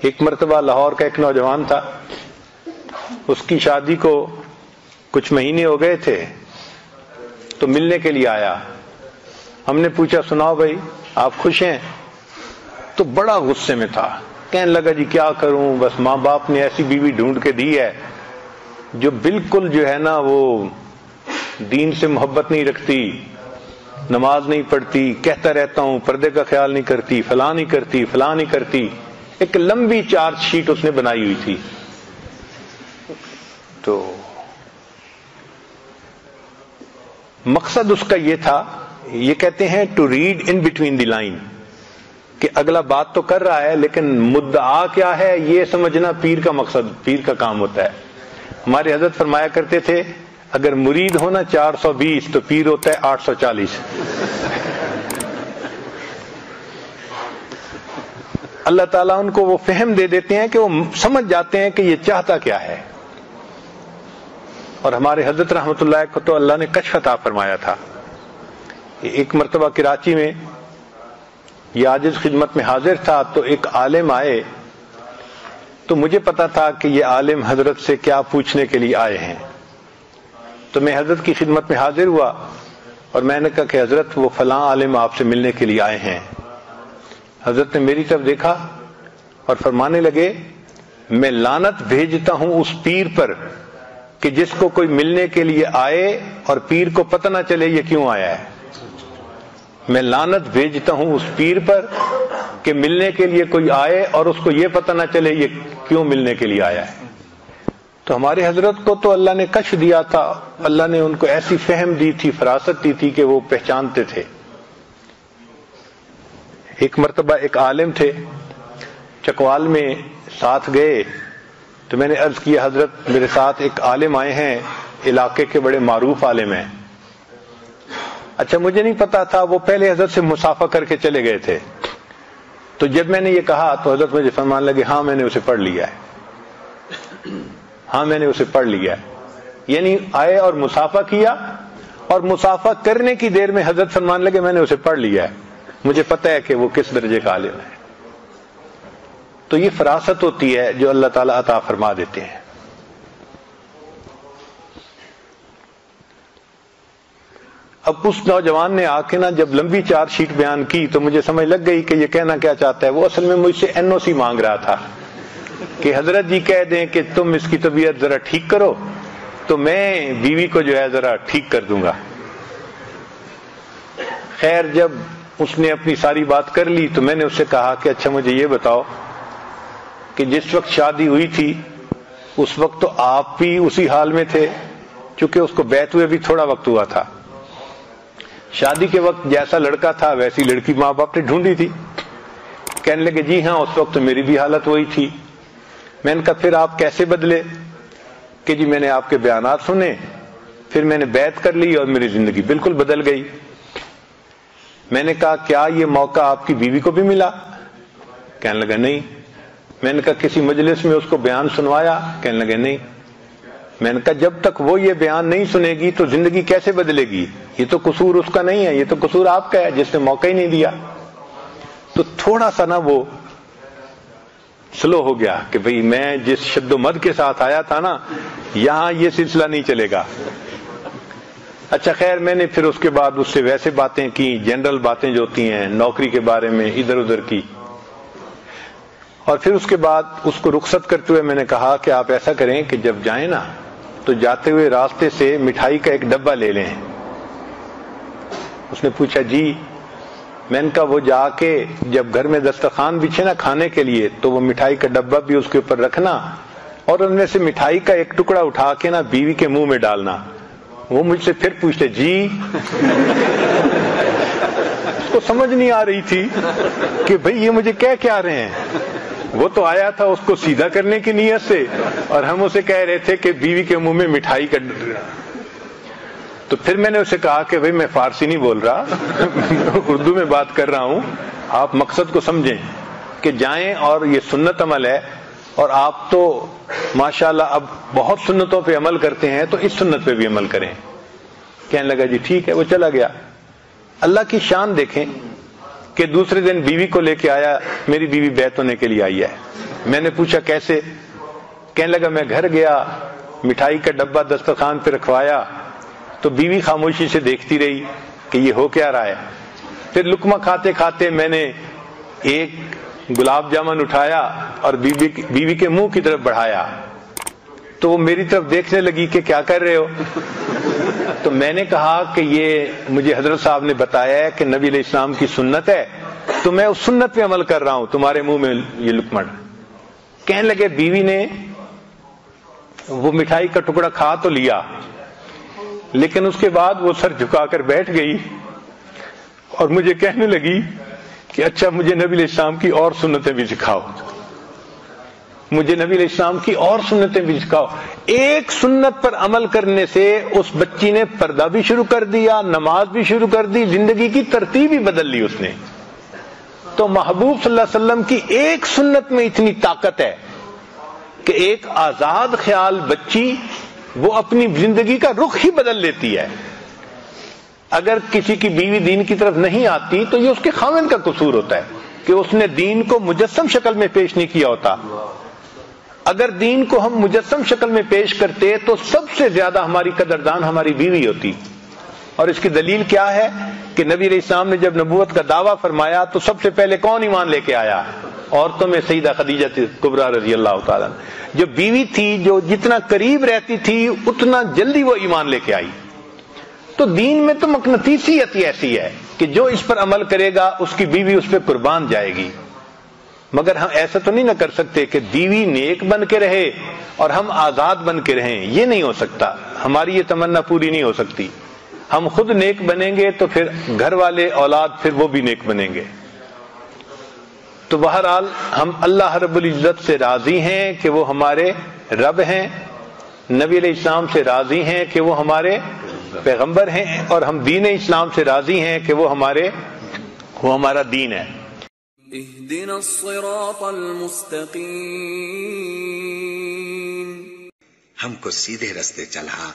ایک مرتبہ لاہور کا ایک نوجوان تھا، اس کی شادی کو کچھ مہینے ہو گئے تھے تو ملنے کے لیے آیا. ہم نے پوچھا سناؤ بھائی آپ خوش ہیں؟ تو بڑا غصے میں تھا، کہنے لگا جی کیا کروں، بس ماں باپ نے ایسی بیوی ڈھونڈ کے دی ہے جو بالکل جو ہے نا وہ دین سے محبت نہیں رکھتی، نماز نہیں پڑھتی، کہتا رہتا ہوں پردے کا خیال نہیں کرتی، فلاں نہیں کرتی، فلاں نہیں کرتی. ایک لمبی چارج شیٹ اس نے بنائی ہوئی تھی. تو مقصد اس کا یہ تھا، یہ کہتے ہیں to read in between the line, کہ اگلا بات تو کر رہا ہے لیکن مدعا کیا ہے یہ سمجھنا پیر کا مقصد، پیر کا کام ہوتا ہے. ہمارے حضرت فرمایا کرتے تھے اگر مرید ہونا 420 تو پیر ہوتا ہے 840. اللہ تعالیٰ ان کو وہ فہم دے دیتے ہیں کہ وہ سمجھ جاتے ہیں کہ یہ چاہتا کیا ہے. اور ہمارے حضرت رحمت اللہ کو تو اللہ نے کشف عطا فرمایا تھا. ایک مرتبہ کراچی میں یہ عاجز خدمت میں حاضر تھا تو ایک عالم آئے، تو مجھے پتا تھا کہ یہ عالم حضرت سے کیا پوچھنے کے لیے آئے ہیں. تو میں حضرت کی خدمت میں حاضر ہوا اور میں نے کہا کہ حضرت وہ فلاں عالم آپ سے ملنے کے لیے آئے ہیں. حضرت نے میری طرف دیکھا اور فرمانے لگے میں لعنت بھیجتا ہوں اس پیر پر کہ جس کو کوئی ملنے کے لیے آئے اور پیر کو پتہ نہ چلے یہ کیوں آیا ہے. میں لعنت بھیجتا ہوں اس پیر پر کہ ملنے کے لیے کوئی آئے اور اس کو یہ پتہ نہ چلے یہ کیوں ملنے کے لیے آیا ہے. تو ہمارے حضرت کو تو اللہ نے کشف دیا تھا، اللہ نے ان کو ایسی فہم دی تھی، فراست دی تھی کہ وہ پہچانتے تھے. ایک مرتبہ ایک عالم تھے چکوال میں ساتھ گئے تو میں نے عرض کیا حضرت میرے ساتھ ایک عالم آئے ہیں، علاقے کے بڑے معروف عالم ہیں. اچھا مجھے نہیں پتا تھا، وہ پہلے حضرت سے مسافہ کر کے چلے گئے تھے. تو جب میں نے یہ کہا تو حضرت مجھے فرمان لگے ہاں میں نے اسے پڑھ لیا ہے، ہاں میں نے اسے پڑھ لیا ہے. یعنی آئے اور مسافہ کیا اور مسافہ کرنے کی دیر میں حضرت فرمان لگے میں نے اسے پڑھ لیا ہے، مجھے پتہ ہے کہ وہ کس درجے کا عالم ہے. تو یہ فراست ہوتی ہے جو اللہ تعالیٰ عطا فرما دیتے ہیں. اب اس نوجوان نے آ کے نا جب لمبی چارج شیٹ بیان کی تو مجھے سمجھ لگ گئی کہ یہ کہنا کیا چاہتا ہے. وہ اصل میں مجھ سے NOC مانگ رہا تھا کہ حضرت جی کہہ دیں کہ تم اس کی طبیعت ذرا ٹھیک کرو تو میں بیوی کو جو ہے ذرا ٹھیک کر دوں گا. خیر جب اس نے اپنی ساری بات کر لی تو میں نے اس سے کہا کہ اچھا مجھے یہ بتاؤ کہ جس وقت شادی ہوئی تھی اس وقت تو آپ بھی اسی حال میں تھے، چونکہ اس کو بیعت ہوئے بھی تھوڑا وقت ہوا تھا. شادی کے وقت جیسا لڑکا تھا ویسی لڑکی ماں باپ نے ڈھونڈی تھی. کہنے لگے جی ہاں اس وقت تو میری بھی حالت وہی تھی. میں نے کہا پھر آپ کیسے بدلے؟ کہ جی میں نے آپ کے بیانات سنے، پھر میں نے بیعت کر لی اور میری زندگی بالکل بدل گئی. میں نے کہا کیا یہ موقع آپ کی بیوی کو بھی ملا؟ کہنے لگا نہیں. میں نے کہا کسی مجلس میں اس کو بیان سنوایا؟ کہنے لگے نہیں. میں نے کہا جب تک وہ یہ بیان نہیں سنے گی تو زندگی کیسے بدلے گی؟ یہ تو قصور اس کا نہیں ہے، یہ تو قصور آپ کا ہے جس نے موقع ہی نہیں دیا. تو تھوڑا سا نا وہ سلو ہو گیا کہ بھئی میں جس شد و مد کے ساتھ آیا تھا نا یہاں یہ سلسلہ نہیں چلے گا. اچھا خیر میں نے پھر اس کے بعد اس سے ویسے باتیں کی، جنرل باتیں جو ہوتی ہیں نوکری کے بارے میں ادھر ادھر کی. اور پھر اس کے بعد اس کو رخصت کرتے ہوئے میں نے کہا کہ آپ ایسا کریں کہ جب جائیں نا تو جاتے ہوئے راستے سے مٹھائی کا ایک ڈبہ لے لیں. اس نے پوچھا جی؟ میں نے کہا وہ جا کے جب گھر میں دسترخوان بچھے نا کھانے کے لیے تو وہ مٹھائی کا ڈبہ بھی اس کے اوپر رکھنا اور ان میں سے مٹھائی کا ایک ٹکڑا اٹھا کے نا بیوی کے منہ میں ڈالنا. وہ مجھ سے پھر پوچھتے جی؟ اس کو سمجھ نہیں آ رہی تھی کہ بھئی یہ مجھے کہہ کیا رہے ہیں. وہ تو آیا تھا اس کو سیدھا کرنے کی نیت سے اور ہم اسے کہہ رہے تھے کہ بیوی کے منہ میں مٹھائی کا. تو پھر میں نے اسے کہا کہ بھئی میں فارسی نہیں بول رہا اردو میں بات کر رہا ہوں، آپ مقصد کو سمجھیں کہ جائیں اور یہ سنت عمل ہے اور آپ تو ماشاءاللہ اب بہت سنتوں پہ عمل کرتے ہیں تو اس سنت پہ بھی عمل کریں. کہنے لگا جی ٹھیک ہے. وہ چلا گیا. اللہ کی شان دیکھیں کہ دوسرے دن بیوی کو لے کے آیا، میری بیوی بیعت ہونے کے لیے آئی ہے. میں نے پوچھا کیسے؟ کہنے لگا میں گھر گیا، مٹھائی کا ڈبہ دسترخوان پہ رکھوایا تو بیوی خاموشی سے دیکھتی رہی کہ یہ ہو کیا رہا ہے۔ پھر لقمہ کھاتے کھاتے میں نے ایک گلاب جامن اٹھایا اور بیوی کے منہ کی طرف بڑھایا تو وہ میری طرف دیکھنے لگی کہ کیا کر رہے ہو؟ تو میں نے کہا کہ یہ مجھے حضرت صاحب نے بتایا ہے کہ نبی علیہ السلام کی سنت ہے تو میں اس سنت پہ عمل کر رہا ہوں، تمہارے منہ میں یہ لقمہ۔ کہنے لگے بیوی نے وہ مٹھائی کا ٹکڑا کھا تو لیا، لیکن اس کے بعد وہ سر جھکا کر بیٹھ گئی اور مجھے کہنے لگی کہ اچھا مجھے نبی علیہ السلام کی اور سنتیں بھی سکھاؤ، مجھے نبی علیہ السلام کی اور سنتیں بھی سکھاؤ۔ ایک سنت پر عمل کرنے سے اس بچی نے پردہ بھی شروع کر دیا، نماز بھی شروع کر دی، زندگی کی ترتیب ہی بدل لی اس نے۔ تو محبوب صلی اللہ علیہ وسلم کی ایک سنت میں اتنی طاقت ہے کہ ایک آزاد خیال بچی وہ اپنی زندگی کا رخ ہی بدل لیتی ہے۔ اگر کسی کی بیوی دین کی طرف نہیں آتی تو یہ اس کے خاوند کا قصور ہوتا ہے کہ اس نے دین کو مجسم شکل میں پیش نہیں کیا ہوتا۔ اگر دین کو ہم مجسم شکل میں پیش کرتے تو سب سے زیادہ ہماری قدردان ہماری بیوی ہوتی۔ اور اس کی دلیل کیا ہے کہ نبی علیہ السلام نے جب نبوت کا دعویٰ فرمایا تو سب سے پہلے کون ایمان لے کے آیا؟ عورتوں میں سیدہ خدیجہ کبریٰ رضی اللہ تعالیٰ، جو بیوی تھی، جو جتنا قریب رہتی تھی اتنا جلدی وہ ایمان لے کے آئی۔ تو دین میں تو مقناطیسیت ایسی ہے کہ جو اس پر عمل کرے گا اس کی بیوی اس پہ قربان جائے گی۔ مگر ہم ایسا تو نہیں نہ کر سکتے کہ بیوی نیک بن کے رہے اور ہم آزاد بن کے رہیں، یہ نہیں ہو سکتا، ہماری یہ تمنا پوری نہیں ہو سکتی۔ ہم خود نیک بنیں گے تو پھر گھر والے اولاد پھر وہ بھی نیک بنیں گے۔ تو بہرحال ہم اللہ رب العزت سے راضی ہیں کہ وہ ہمارے رب ہیں، نبی علیہ السلام سے راضی ہیں کہ وہ ہمارے پیغمبر ہیں، اور ہم دین اسلام سے راضی ہیں کہ وہ ہمارا دین ہے۔ اهدنا الصراط المستقیم، ہم کو سیدھے رستے چلا